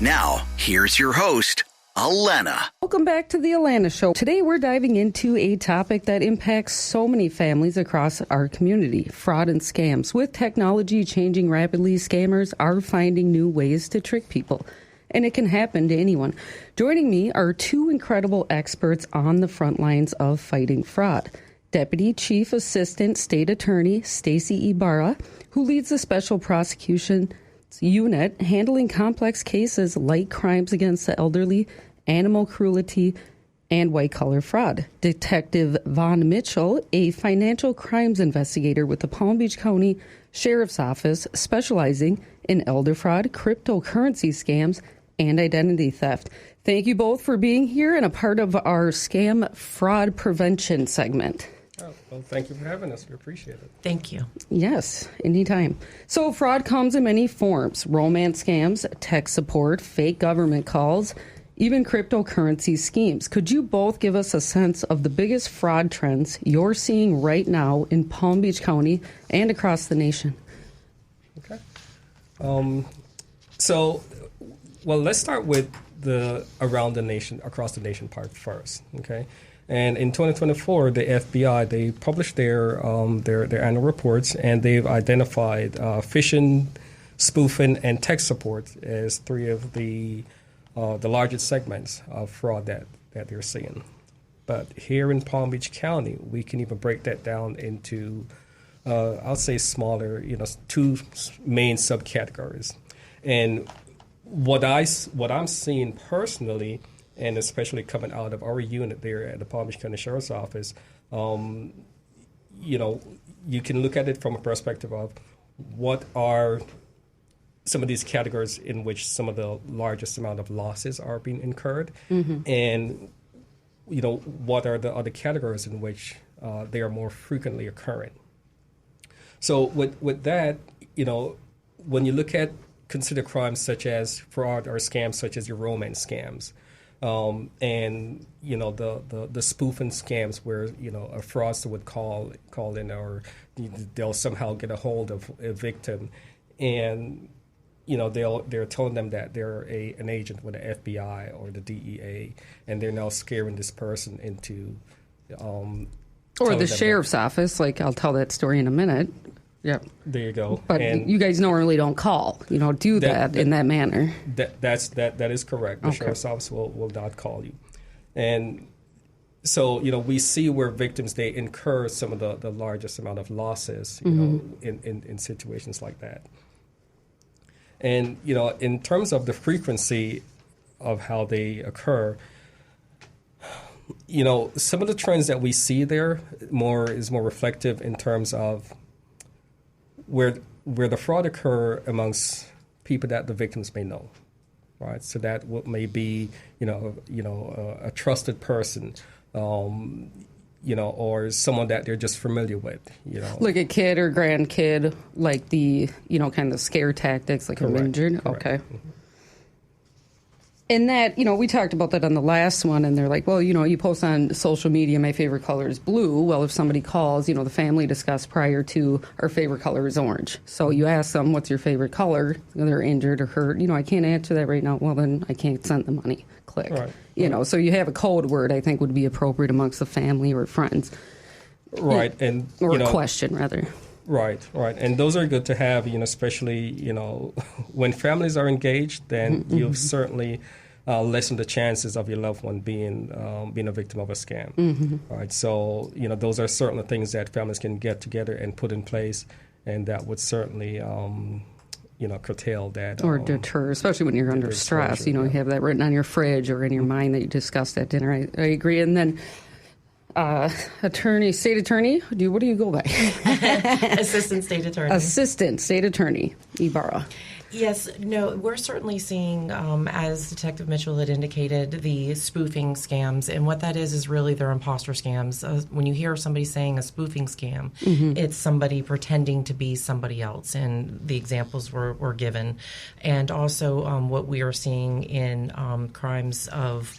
Now, here's your host, Alana. Welcome back to the Alana Show. Today we're diving into a topic that impacts so many families across our community, fraud and scams. With technology changing rapidly, scammers are finding new ways to trick people, and it can happen to anyone. Joining me are two incredible experts on the front lines of fighting fraud. Deputy Chief Assistant State Attorney Stacey Ibarra, who leads the Special Prosecutions Unit, handling complex cases like crimes against the elderly, animal cruelty, and white-collar fraud. Detective Vaughn Mitchell, a financial crimes investigator with the Palm Beach County Sheriff's Office, specializing in elder fraud, cryptocurrency scams, and identity theft. Thank you both for being here and a part of our scam fraud prevention segment. Oh, well, thank you for having us. We appreciate it. Thank you. Yes, anytime. So fraud comes in many forms: romance scams, tech support, fake government calls, even cryptocurrency schemes. Could you both give us a sense of the biggest fraud trends you're seeing right now in Palm Beach County and across the nation? Okay. Let's start with the around the nation, across the nation part first. Okay. And in 2024, the FBI, they published their annual reports, and they've identified phishing, spoofing, and tech support as three of the largest segments of fraud that they're seeing. But here in Palm Beach County, we can even break that down into, I'll say, smaller, two main subcategories. And what I'm seeing personally, and especially coming out of our unit there at the Palm Beach County Sheriff's Office, you can look at it from a perspective of what are some of these categories in which some of the largest amount of losses are being incurred, and what are the other categories in which they are more frequently occurring. So with that, when you consider crimes such as fraud or scams such as your romance scams, and the spoofing scams where a fraudster would call in, or they'll somehow get a hold of a victim, and they're telling them that they're an agent with the FBI or the DEA, and they're now scaring this person into or the sheriff's office. Like, I'll tell that story in a minute. Yeah, there you go. But you guys normally don't call, do that in that manner. That is correct. The sheriff's office will not call you, and so we see where victims, they incur some of the largest amount of losses, in situations like that. And in terms of the frequency of how they occur, some of the trends that we see there is more reflective in terms of where the fraud occur amongst people that the victims may know, right? So that may be a trusted person, or someone that they're just familiar with, like a kid or grandkid, like the kind of scare tactics, like I'm injured. Correct. Okay. And that, we talked about that on the last one, and they're like, well, you post on social media, my favorite color is blue. Well, if somebody calls, the family discussed prior to, our favorite color is orange. So you ask them, what's your favorite color? They're injured or hurt. I can't answer that right now. Well, then I can't send the money. Click. Right. So you have a code word, I think, would be appropriate amongst the family or friends. Right. Or a question, rather. Right. And those are good to have, especially, when families are engaged, then you'll certainly lessen the chances of your loved one being a victim of a scam. Right. So, those are certainly things that families can get together and put in place, and that would certainly, curtail that. Or deter, especially when you're under stress. You have that written on your fridge or in your mind that you discussed at dinner. I agree. And then State Attorney, what do you go by? Assistant State Attorney. Assistant State Attorney Ibarra. Yes, no, we're certainly seeing, as Detective Mitchell had indicated, the spoofing scams. And what that is really they're imposter scams. When you hear somebody saying a spoofing scam, it's somebody pretending to be somebody else. And the examples were given. And also what we are seeing in crimes of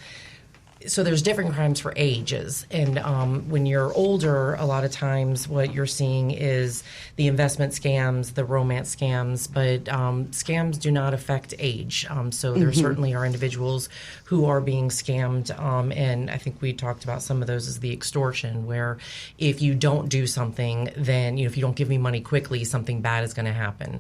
So there's different crimes for ages, and when you're older, a lot of times what you're seeing is the investment scams, the romance scams, but scams do not affect age. So there certainly are individuals who are being scammed, and I think we talked about some of those as the extortion, where if you don't do something, then if you don't give me money quickly, something bad is going to happen.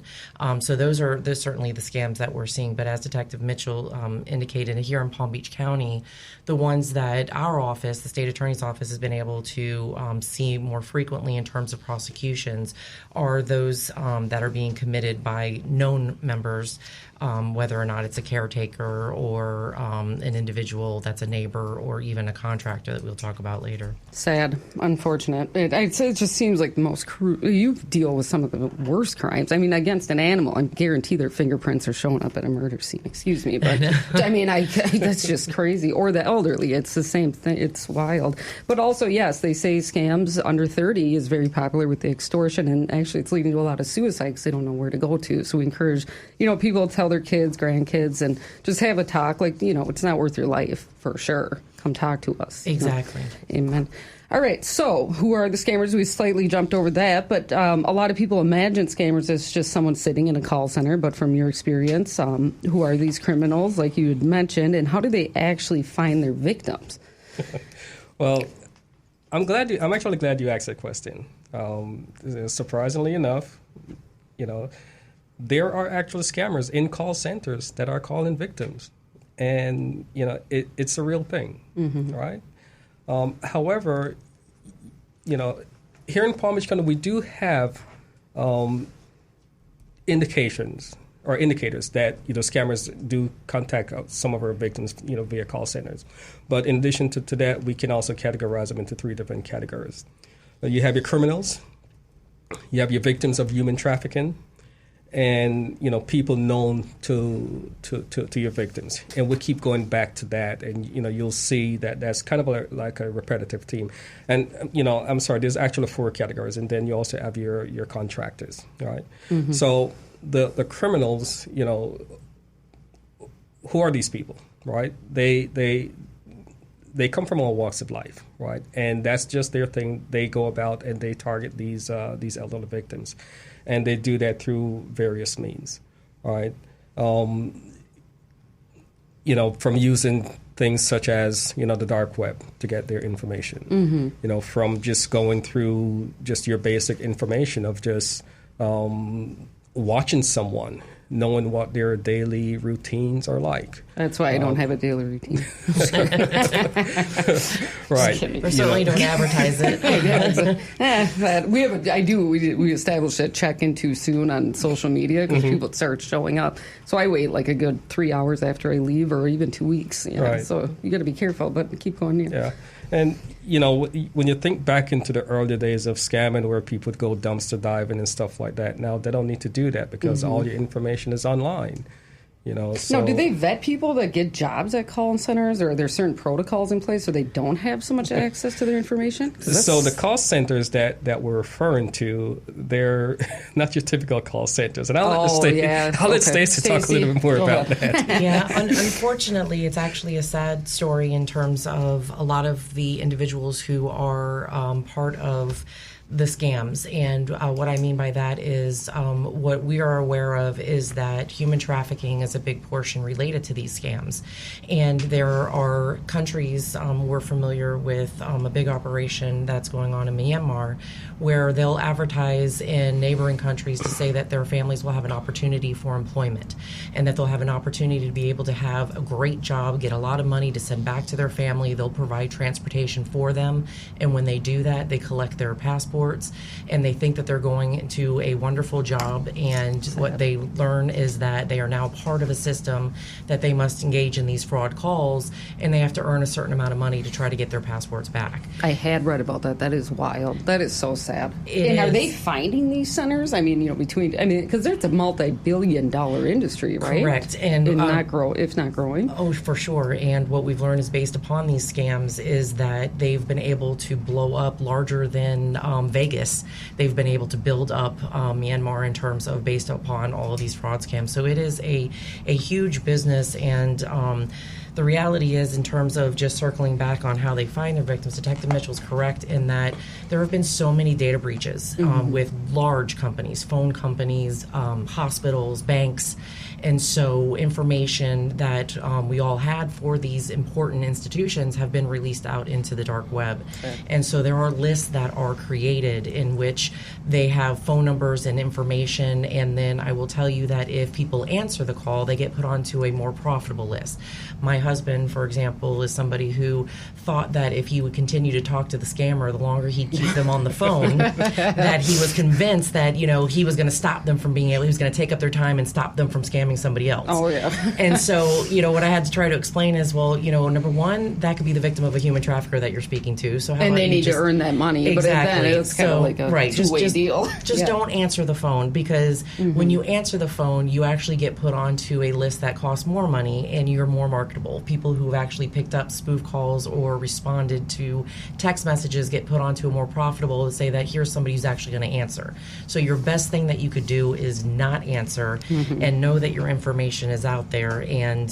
So those are certainly the scams that we're seeing. But as Detective Mitchell indicated, here in Palm Beach County, the ones that our office, the state attorney's office, has been able to see more frequently in terms of prosecutions are those that are being committed by known members, whether or not it's a caretaker or an individual that's a neighbor or even a contractor that we'll talk about later. Sad, unfortunate. It just seems like the most you deal with some of the worst crimes. I mean, against an animal, I guarantee their fingerprints are showing up at a murder scene. Excuse me, but I mean, that's just crazy. Or the elderly, it's the same thing. It's wild. But also, yes, they say scams under 30 is very popular with the extortion, and actually, it's leading to a lot of suicide because they don't know where to go to. So we encourage, people to tell their kids, grandkids, and just have a talk. Like, it's not worth your life for sure. Come talk to us. Exactly. Amen. All right. So who are the scammers? We slightly jumped over that, but a lot of people imagine scammers as just someone sitting in a call center. But from your experience, who are these criminals, like you had mentioned, and how do they actually find their victims? Well, I'm actually glad you asked that question. Surprisingly enough, there are actual scammers in call centers that are calling victims. And, it's a real thing, right? However, here in Palm Beach County, we do have indications or indicators that, scammers do contact some of our victims, via call centers. But in addition to that, we can also categorize them into 3 different categories. You have your criminals, you have your victims of human trafficking, and people known to your victims, and we'll keep going back to that, and you'll see that that's kind of like a repetitive theme. And I'm sorry, there's actually 4 categories, and then you also have your contractors, right? So the criminals, who are these people, right? They come from all walks of life, right? And that's just their thing. They go about and they target these elderly victims. And they do that through various means, right? From using things such as, the dark web to get their information. From just going through just your basic information of just watching someone, knowing what their daily routines are like. That's why I don't have a daily routine. Right. We certainly don't advertise it. We established that check-in too soon on social media because people start showing up. So I wait like a good 3 hours after I leave, or even 2 weeks. Right. So you got to be careful, but keep going. Yeah. And, when you think back into the early days of scamming where people would go dumpster diving and stuff like that, now they don't need to do that because all your information is online. So. Now, do they vet people that get jobs at call centers, or are there certain protocols in place so they don't have so much access to their information? So the call centers that we're referring to, they're not your typical call centers. And I'll let Stacey talk a little bit more about that. Yeah, unfortunately, it's actually a sad story in terms of a lot of the individuals who are part of the scams. And what I mean by that is what we are aware of is that human trafficking is a big portion related to these scams. And there are countries, we're familiar with a big operation that's going on in Myanmar, where they'll advertise in neighboring countries to say that their families will have an opportunity for employment and that they'll have an opportunity to be able to have a great job, get a lot of money to send back to their family. They'll provide transportation for them. And when they do that, they collect their passports and they think that they're going into a wonderful job. And what they learn is that they are now part of a system that they must engage in these fraud calls, and they have to earn a certain amount of money to try to get their passports back. I had read about that. That is wild. That is so sad. Are they finding these centers? I mean, because there's a multi-billion-dollar industry, right? Correct. And if not growing. Oh, for sure. And what we've learned is based upon these scams is that they've been able to blow up larger than Vegas. They've been able to build up Myanmar in terms of based upon all of these fraud scams. So it is a huge business, and The reality is, in terms of just circling back on how they find their victims, Detective Mitchell's correct in that there have been so many data breaches with large companies, phone companies, hospitals, banks. And so information that we all had for these important institutions have been released out into the dark web. Okay. And so there are lists that are created in which they have phone numbers and information, and then I will tell you that if people answer the call, they get put onto a more profitable list. My husband, for example, is somebody who thought that if he would continue to talk to the scammer, the longer he'd keep them on the phone, that he was convinced that, he was going to stop them from he was going to take up their time and stop them from scamming somebody else. Oh, yeah. And so, what I had to try to explain is, well, number one, that could be the victim of a human trafficker that you're speaking to. So how and about they you need just, to earn that money. Exactly. But then it's kind of like a two-way deal. Just don't answer the phone, because when you answer the phone, you actually get put onto a list that costs more money and you're more marketable. People who have actually picked up spoof calls or responded to text messages get put onto a more profitable to say that here's somebody who's actually going to answer. So your best thing that you could do is not answer and know that your information is out there, and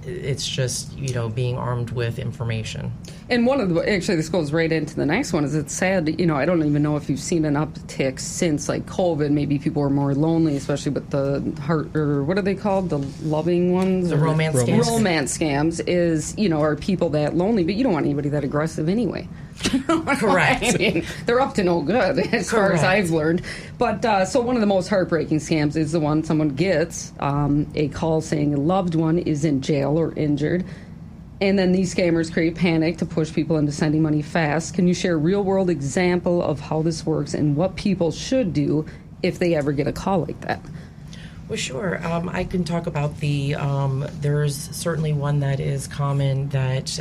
it's just being armed with information. And actually this goes right into the next one, is it's sad, I don't even know if you've seen an uptick since like COVID. Maybe people are more lonely, especially with the heart, or what are they called, the loving ones, the romance scams. Romance scams is are people that lonely, but you don't want anybody that aggressive anyway. Correct. I mean, they're up to no good as far as I've learned. But so one of the most heartbreaking scams is the one someone gets a call saying a loved one is in jail or injured. And then these scammers create panic to push people into sending money fast. Can you share a real-world example of how this works and what people should do if they ever get a call like that? Well, sure. I can talk about there's certainly one that is common that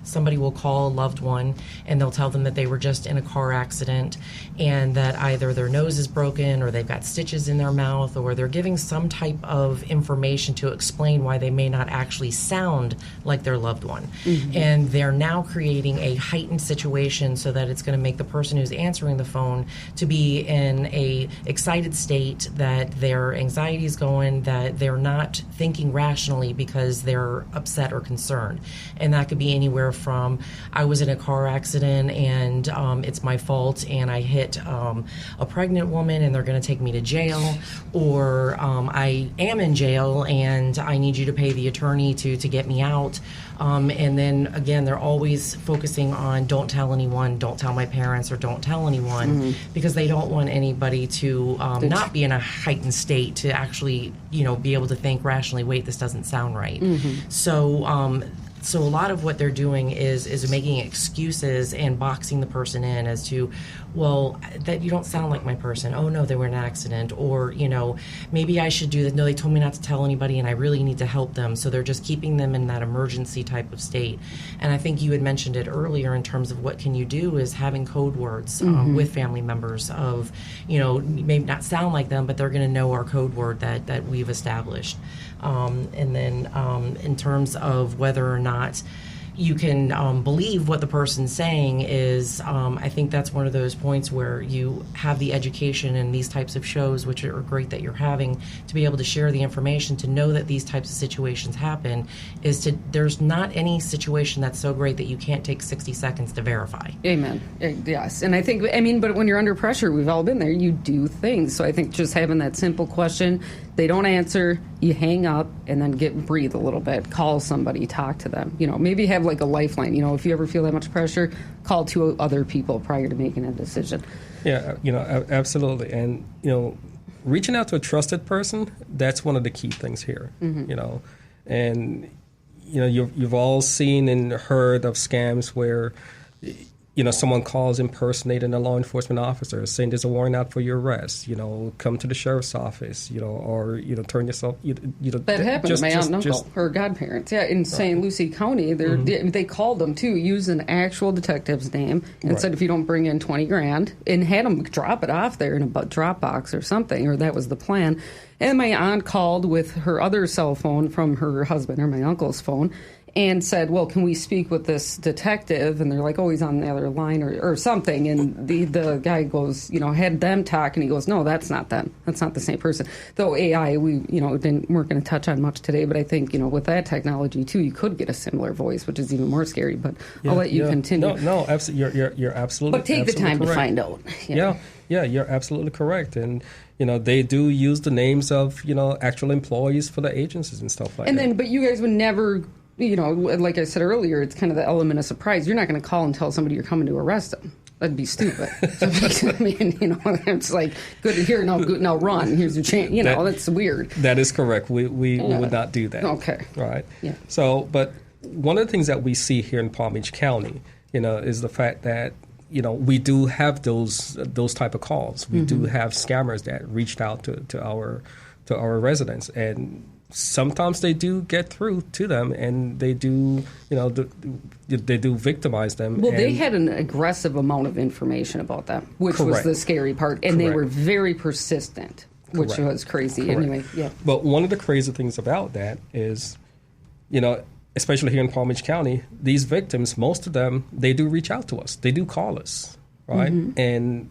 somebody will call a loved one and they'll tell them that they were just in a car accident and that either their nose is broken or they've got stitches in their mouth, or they're giving some type of information to explain why they may not actually sound like their loved one. And they're now creating a heightened situation so that it's going to make the person who's answering the phone to be in a excited state, that their anxiety is going, that they're not thinking rationally because they're upset or concerned. And that could be anywhere from, I was in a car accident and it's my fault and I hit a pregnant woman and they're going to take me to jail, or I am in jail and I need you to pay the attorney to get me out. And then again, they're always focusing on don't tell anyone, don't tell my parents, or don't tell anyone, because they don't want anybody to not be in a heightened state to actually be able to think rationally, wait, this doesn't sound right. So a lot of what they're doing is making excuses and boxing the person in as to, well, that you don't sound like my person. Oh, no, they were in an accident. Or, maybe I should do that. No, they told me not to tell anybody and I really need to help them. So they're just keeping them in that emergency type of state. And I think you had mentioned it earlier in terms of what can you do is having code words with family members of, maybe not sound like them, but they're going to know our code word that we've established. And then in terms of whether or not you can believe what the person's saying is, I think that's one of those points where you have the education in these types of shows, which are great that you're having, to be able to share the information, to know that these types of situations happen, there's not any situation that's so great that you can't take 60 seconds to verify. Amen. Yes. And I think, but when you're under pressure, we've all been there, you do things. So I think just having that simple question, they don't answer, you hang up, and then breathe a little bit, call somebody, talk to them. Maybe have like a lifeline. If you ever feel that much pressure, call two other people prior to making a decision. Yeah, absolutely. And, reaching out to a trusted person, that's one of the key things here, And, you've all seen and heard of scams where someone calls impersonating a law enforcement officer, saying there's a warrant out for your arrest. Come to the sheriff's office. Or turn yourself. That happened to my aunt and uncle, her godparents. Yeah, in St. Lucie County, they called them too, used an actual detective's name, and said if you don't bring in $20,000, and had them drop it off there in a drop box or something, or that was the plan. And my aunt called with her other cell phone from her husband or my uncle's phone and said, well, can we speak with this detective? And they're like, oh, he's on the other line or something. And the guy goes, had them talk, and he goes, no, that's not them. That's not the same person. Though AI, weren't going to touch on much today, but I think, with that technology, too, you could get a similar voice, which is even more scary. But I'll let you continue. No, absolutely. You're absolutely But take the time correct. to find out. Yeah, you're absolutely correct. And, they do use the names of, actual employees for the agencies and stuff like that. But you guys would never... like I said earlier, it's kind of the element of surprise. You're not going to call and tell somebody you're coming to arrest them. That'd be stupid. I mean, it's like, good to hear, now run. Here's your chance. That's weird. That is correct. We would not do that. Okay. Right. Yeah. So, but one of the things that we see here in Palm Beach County, is the fact that, we do have those type of calls. We do have scammers that reached out to our residents, and sometimes they do get through to them, and they do, they do victimize them. Well, they had an aggressive amount of information about them, which was the scary part, and they were very persistent, which was crazy. Correct. Anyway, yeah. But one of the crazy things about that is, especially here in Palm Beach County, these victims, most of them, they do reach out to us. They do call us, right? And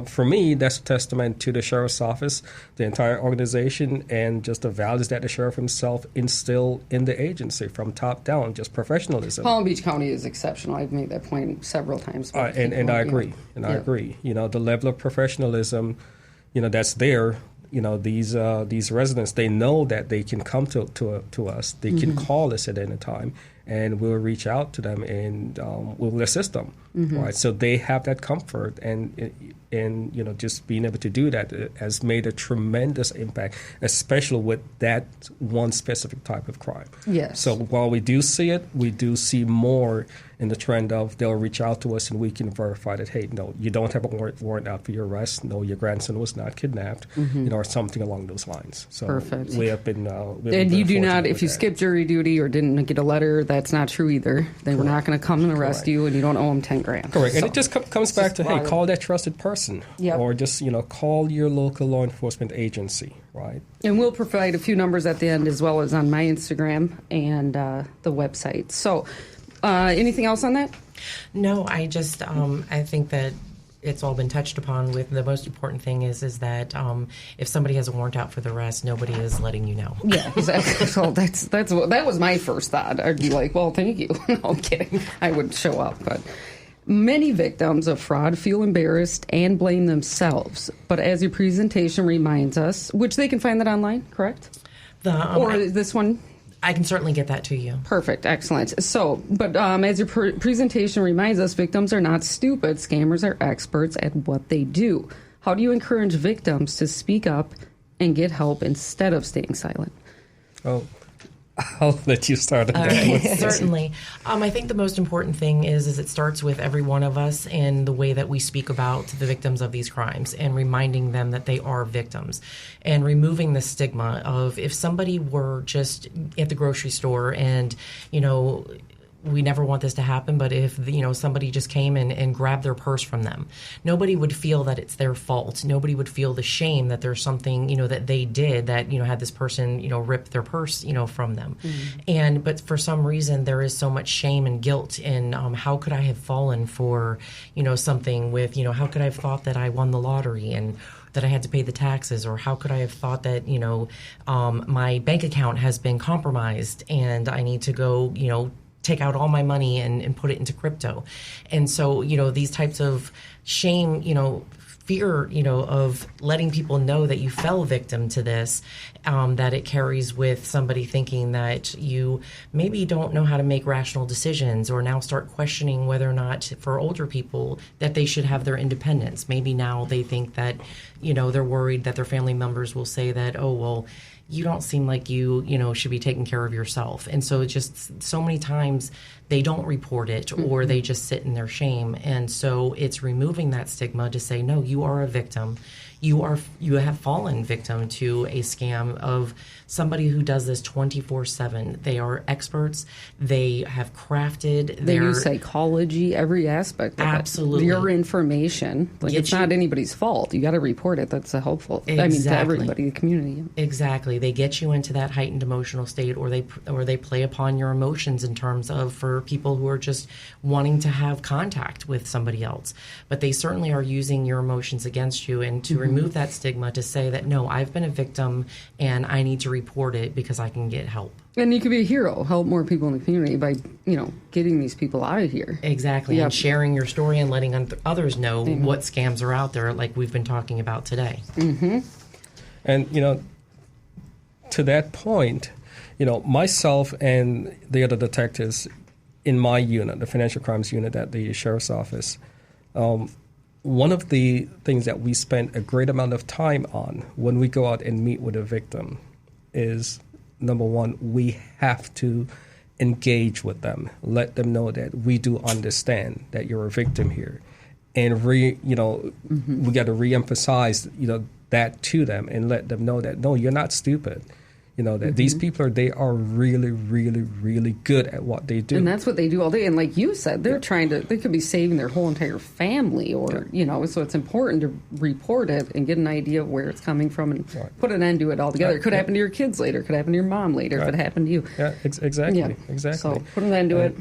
for me, that's a testament to the sheriff's office, the entire organization, and just the values that the sheriff himself instilled in the agency from top down, just professionalism. Palm Beach County is exceptional. I've made that point several times. And I agree. I agree. The level of professionalism, that's there. These residents, they know that they can come to us. They can call us at any time, and we'll reach out to them, and we'll assist them. Right. So they have that comfort, and just being able to do that has made a tremendous impact, especially with that one specific type of crime. Yes. So while we do see it, we do see more in the trend of they'll reach out to us and we can verify that, hey, no, you don't have a warrant out for your arrest. No, your grandson was not kidnapped, or something along those lines. So perfect. We have been. And you do not, if you skip jury duty or didn't get a letter, that's not true either. They were not going to come and arrest you, and you don't owe them $10,000. Correct. And it just comes back to, hey, call that trusted person, or just call your local law enforcement agency, right? And we'll provide a few numbers at the end, as well as on my Instagram and the website. So. Anything else on that? No, I just I think that it's all been touched upon. With the most important thing is that if somebody has a warrant out for the arrest, nobody is letting you know. Yeah, exactly. So that was my first thought. I'd be like, well, thank you. No, I'm kidding. I would show up, but. Many victims of fraud feel embarrassed and blame themselves. But as your presentation reminds us, which they can find that online, correct? This one. I can certainly get that to you. Perfect. Excellent. So, but as your presentation reminds us, victims are not stupid. Scammers are experts at what they do. How do you encourage victims to speak up and get help instead of staying silent? Oh, I'll let you start on that. Certainly. I think the most important thing is it starts with every one of us in the way that we speak about the victims of these crimes and reminding them that they are victims and removing the stigma of if somebody were just at the grocery store and, we never want this to happen, but if somebody just came and grabbed their purse from them, nobody would feel that it's their fault. Nobody would feel the shame that there's something that they did that had this person rip their purse from them. But for some reason there is so much shame and guilt in how could I have fallen for something with how could I have thought that I won the lottery and that I had to pay the taxes, or how could I have thought that my bank account has been compromised and I need to go take out all my money and put it into crypto. And so, these types of shame, fear, of letting people know that you fell victim to this, that it carries with somebody thinking that you maybe don't know how to make rational decisions, or now start questioning whether or not for older people that they should have their independence. Maybe now they think that, they're worried that their family members will say that, oh, well, you don't seem like you should be taking care of yourself. And so it's just so many times they don't report it or they just sit in their shame. And so it's removing that stigma to say, no, you are a victim. you have fallen victim to a scam of somebody who does this 24/7. They are experts. They have crafted. They use psychology, every aspect of absolutely. Your information, like it's not anybody's fault. You got to report it. That's a helpful. Exactly. I mean, to everybody, the community. Exactly. They get you into that heightened emotional state, or they play upon your emotions in terms of for people who are just wanting to have contact with somebody else. But they certainly are using your emotions against you, and to remove that stigma, to say that no, I've been a victim and I need to report it because I can get help. And you could be a hero, help more people in the community by, getting these people out of here. Exactly. Yep. And sharing your story and letting others know what scams are out there, like we've been talking about today. Mm-hmm. And, to that point, myself and the other detectives in my unit, the financial crimes unit at the sheriff's office, one of the things that we spend a great amount of time on when we go out and meet with a victim is, number one, we have to engage with them, let them know that we do understand that you're a victim here. And, we got to reemphasize, that to them and let them know that, no, you're not stupid. That these people they are really, really, really good at what they do. And that's what they do all day. And like you said, they're they could be saving their whole entire family or, so it's important to report it and get an idea of where it's coming from and put an end to it altogether. It could happen to your kids later. It could happen to your mom later if it happened to you. Yeah, exactly. So put an end to it.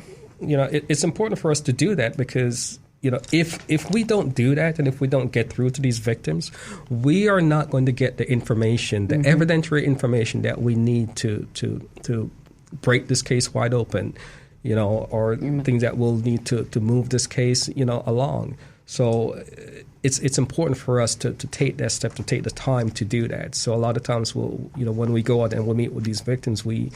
It's important for us to do that because, if we don't do that and if we don't get through to these victims, we are not going to get the information, the evidentiary information that we need to break this case wide open, or things that will need to move this case, along. So it's important for us to take that step, to take the time to do that. So a lot of times when we go out and we meet with these victims, we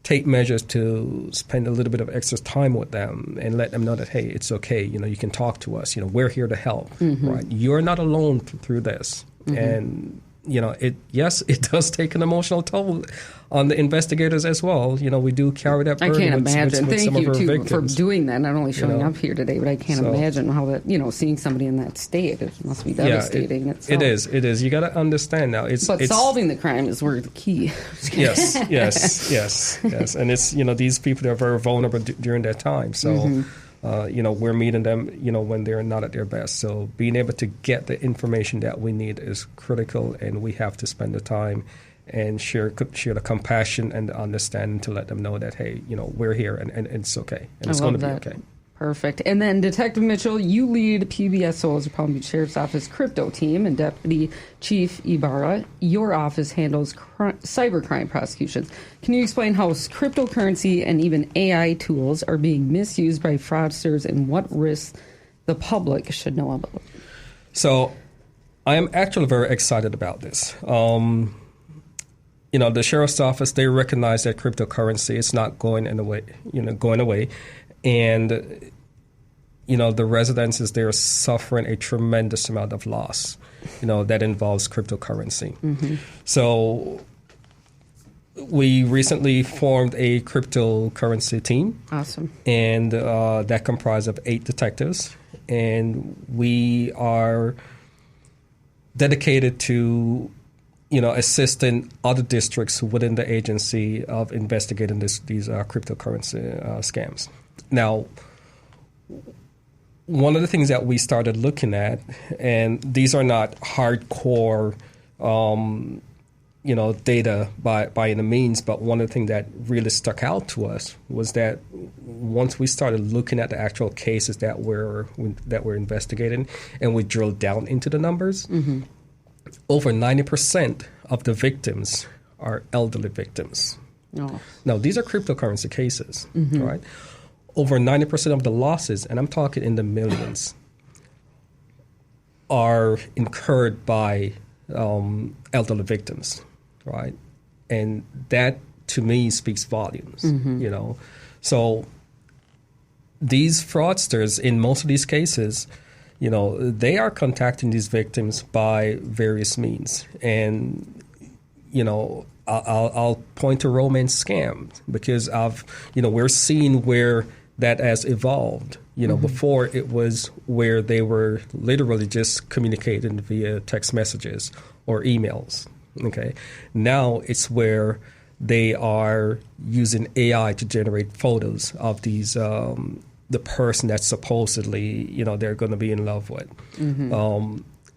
take measures to spend a little bit of extra time with them and let them know that, hey, it's okay. You can talk to us. We're here to help. Right? You're not alone through this. And it does take an emotional toll on the investigators as well. We do carry that burden. I can't imagine. With Thank some you of our too victims. for doing that. Not only showing up here today, but I can't imagine how that. Seeing somebody in that state, it must be devastating. It is. You got to understand now. It's solving the crime is where the key. Yes. And it's these people are very vulnerable during that time. So. We're meeting them, when they're not at their best. So being able to get the information that we need is critical, and we have to spend the time and share the compassion and the understanding to let them know that, hey, we're here and it's okay. And it's going to be okay. Perfect. And then Detective Mitchell, you lead PBSO's, the Palm Beach Sheriff's Office crypto team, and Deputy Chief Ibarra, your office handles cybercrime prosecutions. Can you explain how cryptocurrency and even AI tools are being misused by fraudsters and what risks the public should know about? So I am actually very excited about this. The Sheriff's Office, they recognize that cryptocurrency is not going away. And, the residences, they're suffering a tremendous amount of loss, that involves cryptocurrency. So we recently formed a cryptocurrency team. Awesome. And that comprised of 8 detectives. And we are dedicated to assisting other districts within the agency of investigating these cryptocurrency scams. Now, one of the things that we started looking at, and these are not hardcore, data by any means, but one of the things that really stuck out to us was that once we started looking at the actual cases that we're investigating, and we drilled down into the numbers, over 90% of the victims are elderly victims. Oh. Now, these are cryptocurrency cases, right? Over 90% of the losses, and I'm talking in the millions, are incurred by elderly victims, right? And that, to me, speaks volumes, So these fraudsters, in most of these cases, they are contacting these victims by various means. And, I'll point to romance scams because we're seeing where that has evolved. Before it was where they were literally just communicating via text messages or emails. Okay, now it's where they are using AI to generate photos of these the person that supposedly they're going to be in love with.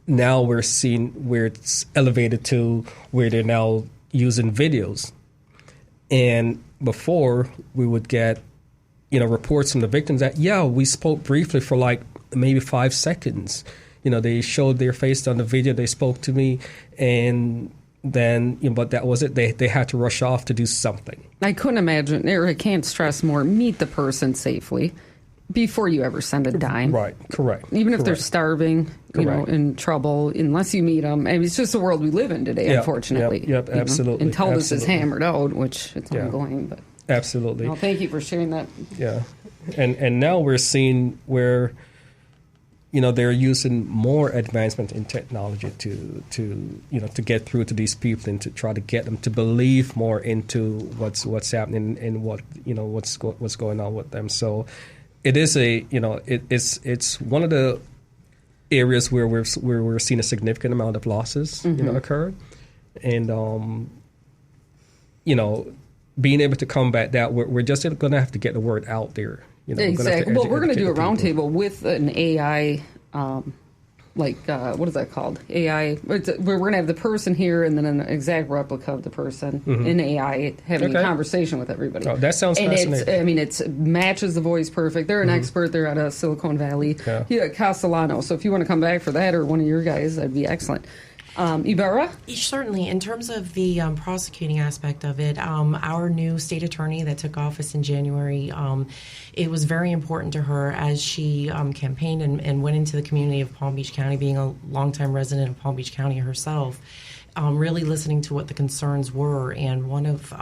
Now we're seeing where it's elevated to where they're now using videos, and before we would get reports from the victims that we spoke briefly for like maybe 5 seconds. They showed their face on the video, they spoke to me, and then but that was it. They had to rush off to do something. I couldn't imagine, or I can't stress more, meet the person safely before you ever send a dime. Right, correct. Even if correct. they're starving, in trouble, unless you meet them. I mean, it's just the world we live in today, unfortunately. Yep, absolutely. Until this is hammered out, which it's ongoing. But absolutely. Well, thank you for sharing that. Yeah, and now we're seeing where they're using more advancement in technology to get through to these people and to try to get them to believe more into what's happening and what's going on with them. So it is it's one of the areas where we're seeing a significant amount of losses occur, and being able to combat that, we're just going to have to get the word out there. Exactly. Well, we're going to do a roundtable with an AI, what is that called? AI. We're going to have the person here and then an exact replica of the person in AI having a conversation with everybody. Oh, that sounds fascinating. It matches the voice perfect. They're an expert. They're out of Silicon Valley. Yeah, Castellano. So if you want to come back for that or one of your guys, that'd be excellent. Ibarra? Certainly. In terms of the prosecuting aspect of it, our new state attorney that took office in January, it was very important to her as she campaigned and went into the community of Palm Beach County, being a longtime resident of Palm Beach County herself. Really listening to what the concerns were, and one of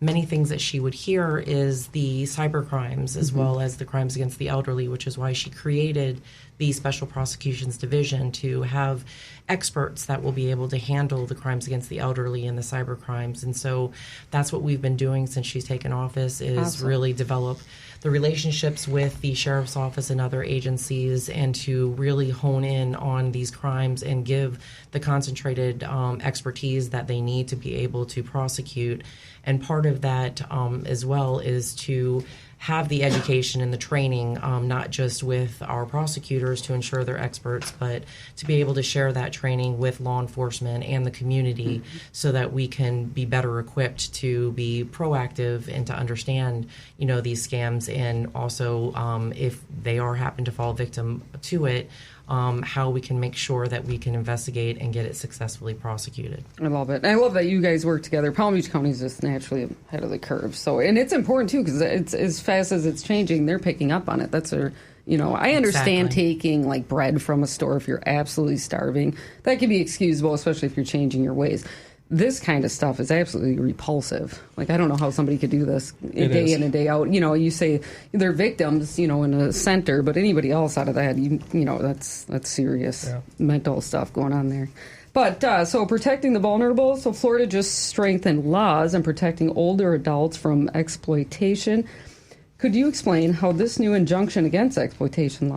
many things that she would hear is the cybercrimes as well as the crimes against the elderly, which is why she created the Special Prosecutions Division to have experts that will be able to handle the crimes against the elderly and the cybercrimes. And so that's what we've been doing since she's taken office, is really develop the relationships with the sheriff's office and other agencies, and to really hone in on these crimes and give the concentrated expertise that they need to be able to prosecute. And part of that as well is to have the education and the training, not just with our prosecutors to ensure they're experts, but to be able to share that training with law enforcement and the community so that we can be better equipped to be proactive and to understand, these scams, and also if they happen to fall victim to it, how we can make sure that we can investigate and get it successfully prosecuted. I love it. I love that you guys work together. Palm Beach County is just naturally ahead of the curve. So, and it's important too, because it's as fast as it's changing, they're picking up on it. That's I understand taking like bread from a store if you're absolutely starving. That can be excusable, especially if you're changing your ways. This kind of stuff is absolutely repulsive. Like, I don't know how somebody could do this day in and day out. You say they're victims, in a center, but anybody else out of that, that's serious mental stuff going on there. But so protecting the vulnerable. So Florida just strengthened laws and protecting older adults from exploitation. Could you explain how this new injunction against exploitation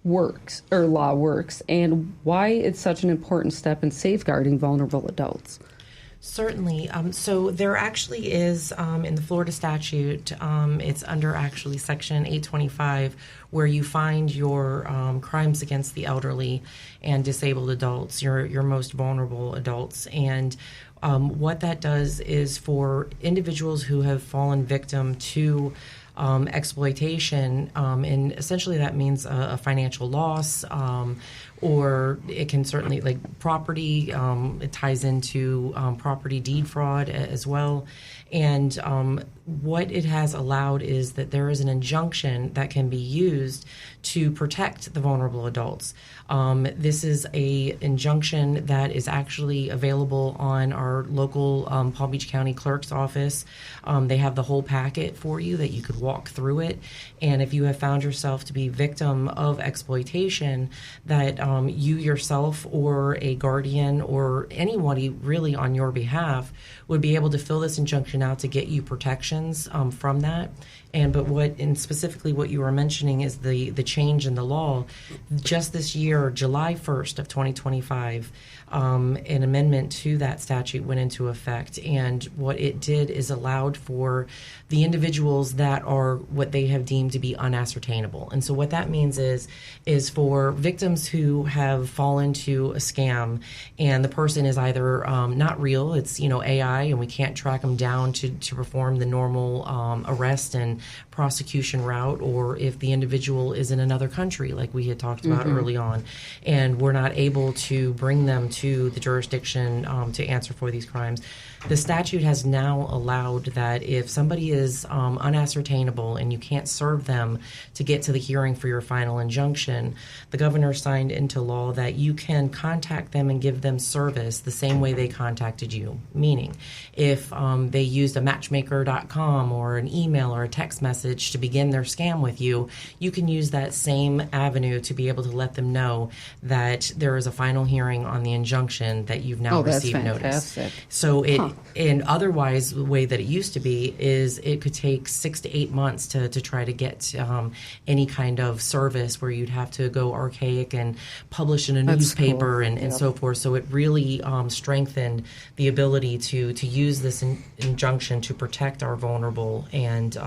works, and why it's such an important step in safeguarding vulnerable adults? Certainly. So there actually is, in the Florida statute, it's under actually Section 825, where you find your crimes against the elderly and disabled adults, your most vulnerable adults. And what that does is for individuals who have fallen victim to exploitation, and essentially that means a financial loss, or it can certainly, like property, it ties into property deed fraud as well. And what it has allowed is that there is an injunction that can be used to protect the vulnerable adults. This is a injunction that is actually available on our local Palm Beach County Clerk's office. They have the whole packet for you that you could walk through it. And if you have found yourself to be victim of exploitation, that you yourself or a guardian or anybody really on your behalf would be able to fill this injunction out to get you protections from that. And specifically what you were mentioning is the change in the law. Just this year, July 1st of 2025, an amendment to that statute went into effect. And what it did is allowed for the individuals that are what they have deemed to be unascertainable. And so what that means is for victims who have fallen to a scam and the person is either not real, it's AI, and we can't track them down to perform the normal arrest and prosecution route, or if the individual is in another country like we had talked about early on, and we're not able to bring them to the jurisdiction to answer for these crimes. The statute has now allowed that if somebody is unascertainable and you can't serve them to get to the hearing for your final injunction, the governor signed into law that you can contact them and give them service the same way they contacted you. Meaning, if they used a matchmaker.com or an email or a text message to begin their scam with you, you can use that same avenue to be able to let them know that there is a final hearing on the injunction that you've now received notice. So and otherwise, the way that it used to be is it could take 6 to 8 months to try to get any kind of service where you'd have to go archaic and publish in a newspaper and so forth. So it really strengthened the ability to use this injunction to protect our vulnerable, and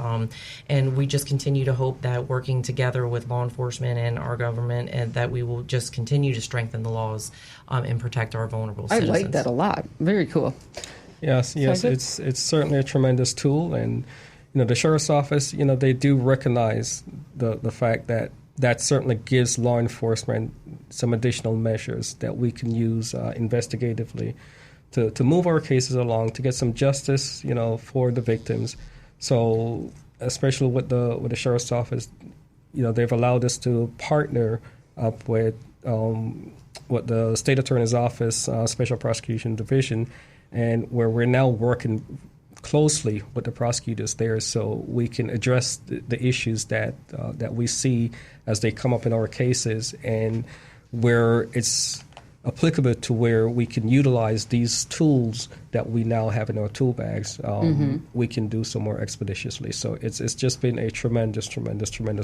we just continue to hope that working together with law enforcement and our government, and that we will just continue to strengthen the laws and protect our vulnerable citizens. I like that a lot. Very cool. Yes, it's certainly a tremendous tool, and the sheriff's office, they do recognize the fact that certainly gives law enforcement some additional measures that we can use investigatively to move our cases along, to get some justice, for the victims. So, especially with the sheriff's office, they've allowed us to partner up with the state attorney's office, Special Prosecutions Division, and where we're now working closely with the prosecutors there, so we can address the issues that we see as they come up in our cases, and where it's applicable to where we can utilize these tools that we now have in our tool bags, we can do so more expeditiously. So it's just been a tremendous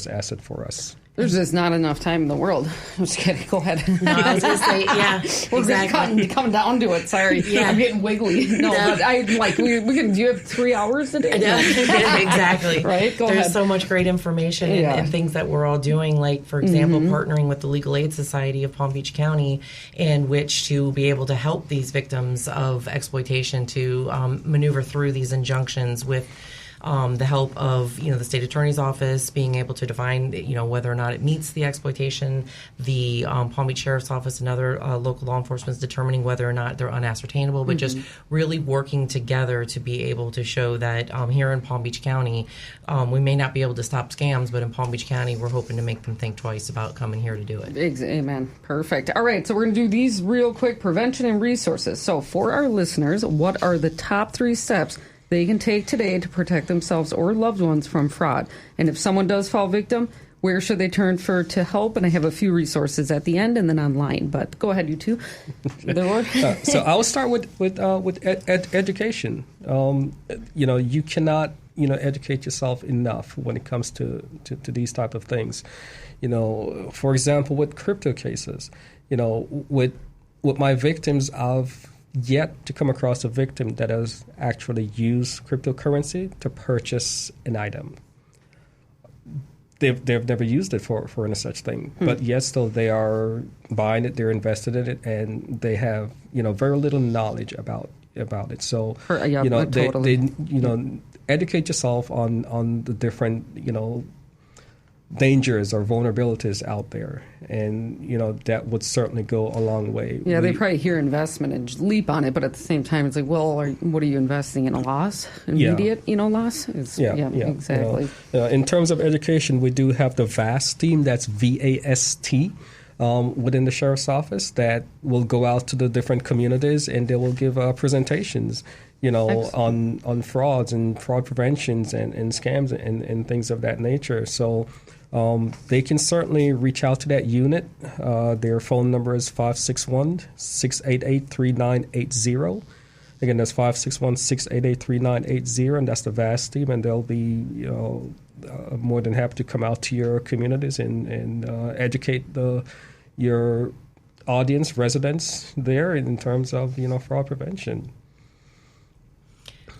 asset for us. There's just not enough time in the world. I'm just kidding. Go ahead. No, I was going to say, yeah, We're exactly. come down to it. Sorry. Yeah. I'm getting wiggly. No, but I we can. Do you have 3 hours a day? Exactly. Right? Go There's ahead. so much great information and things that we're all doing, like, for example, partnering with the Legal Aid Society of Palm Beach County, in which to be able to help these victims of exploitation to maneuver through these injunctions with the help of the state attorney's office being able to define whether or not it meets the exploitation, the Palm Beach Sheriff's Office and other local law enforcement is determining whether or not they're unascertainable, but just really working together to be able to show that here in Palm Beach County, we may not be able to stop scams, but in Palm Beach County, we're hoping to make them think twice about coming here to do it. Amen. Perfect. All right, so we're going to do these real quick: prevention and resources. So for our listeners, what are the top 3 steps they can take today to protect themselves or loved ones from fraud? And if someone does fall victim, where should they turn to help? And I have a few resources at the end and then online. But go ahead, you two. So I'll start with education. You cannot educate yourself enough when it comes to these type of things. For example, with crypto cases, with my victims, I've yet to come across a victim that has actually used cryptocurrency to purchase an item. They've never used it for any such thing, but yet still they are buying it, they're invested in it, and they have very little knowledge about it. So totally. they educate yourself on the different dangers or vulnerabilities out there, and that would certainly go a long way. Yeah, they probably hear investment and just leap on it, but at the same time, it's like, well, what are you investing in? A loss, immediate, loss? Exactly. In terms of education, we do have the VAST team. That's VAST. Within the sheriff's office that will go out to the different communities and they will give presentations, on frauds and fraud preventions and scams and things of that nature. So they can certainly reach out to that unit. Their phone number is 561-688-3980. Again, that's 561-688-3980, and that's the VAST team, and they'll be more than happy to come out to your communities and educate your audience, residents there in terms of fraud prevention.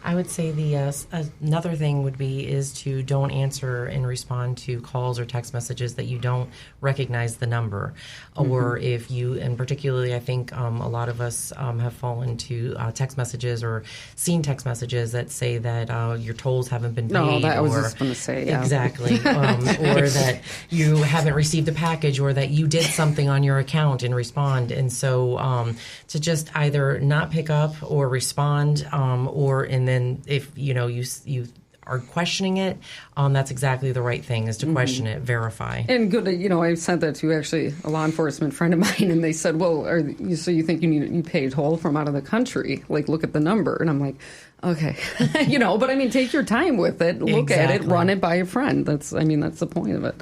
I would say another thing would be is to don't answer and respond to calls or text messages that you don't recognize the number, or if you, and particularly I think a lot of us have fallen to text messages or seen text messages that say that your tolls haven't been paid. No, that I was just going to say. Yeah. Exactly. Or that you haven't received a package, or that you did something on your account and respond. And so to just either not pick up or respond, and then if you are questioning it, that's exactly the right thing, is to question it, verify. And good, I sent that to actually a law enforcement friend of mine, and they said, well, so you think you paid toll from out of the country? Like, look at the number. And I'm like, okay. But I mean, take your time with it, look at it, run it by a friend. That's the point of it.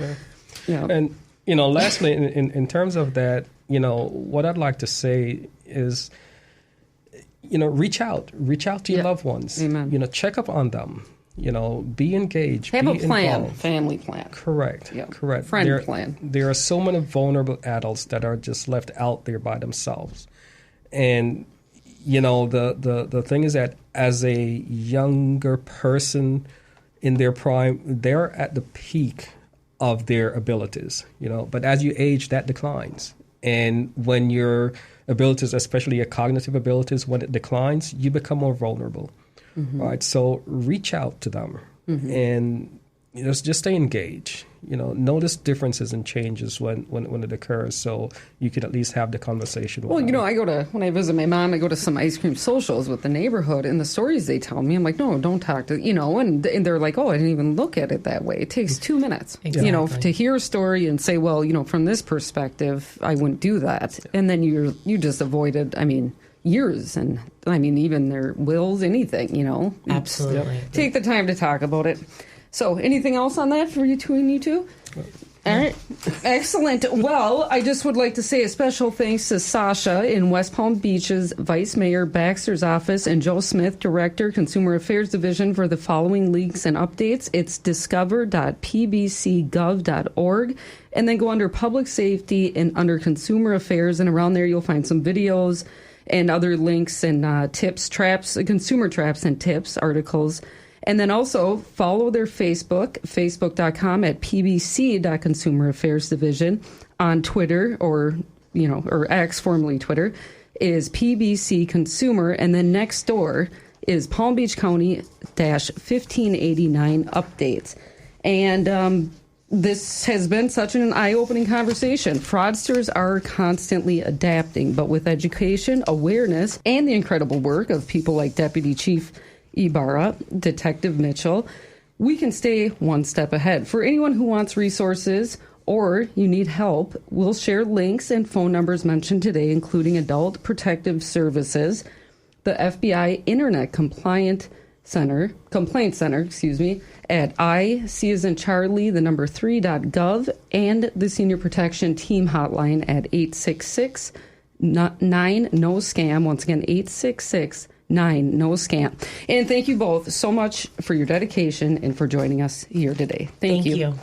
Yeah. And, lastly, in terms of that, what I'd like to say is, reach out to your loved ones. Amen. Check up on them. Be engaged. Have be a plan, involved. family plan. Correct. Yep. Correct. Friend plan. There are so many vulnerable adults that are just left out there by themselves, and the thing is that as a younger person in their prime, they're at the peak of their abilities. But as you age, that declines, and when your abilities, especially your cognitive abilities, when it declines, you become more vulnerable. Right? So reach out to them and just stay engaged. Notice differences and changes when it occurs, so you can at least have the conversation with them. when I visit my mom, I go to some ice cream socials with the neighborhood, and the stories they tell me, I'm like, no, don't talk to, and they're like, oh, I didn't even look at it that way. It takes 2 minutes, to hear a story and say, well, from this perspective, I wouldn't do that. And then you just avoided, years, and even their wills, anything, Absolutely. Take the time to talk about it. So, anything else on that for you two? All right. Excellent. Well, I just would like to say a special thanks to Sasha in West Palm Beach's Vice Mayor Baxter's office and Joe Smith, Director, Consumer Affairs Division, for the following links and updates. It's discover.pbcgov.org, and then go under Public Safety and under Consumer Affairs, and around there you'll find some videos and other links and tips, traps, consumer traps and tips, articles. And then also follow their Facebook, facebook.com at pbc.consumer affairs division. On Twitter, or X, formerly Twitter, is PBC Consumer. And then next door is Palm Beach County-1589 updates. And this has been such an eye-opening conversation. Fraudsters are constantly adapting, but with education, awareness, and the incredible work of people like Deputy Chief Ibarra, Detective Mitchell, we can stay one step ahead. For anyone who wants resources or you need help, we'll share links and phone numbers mentioned today, including Adult Protective Services, the FBI Internet Complaint Center, at I-C as in Charlie, the number 3.gov, and the Senior Protection Team Hotline at 866-9-NO-SCAM. Once again, 866-9-NO-SCAM. And thank you both so much for your dedication and for joining us here today. Thank you.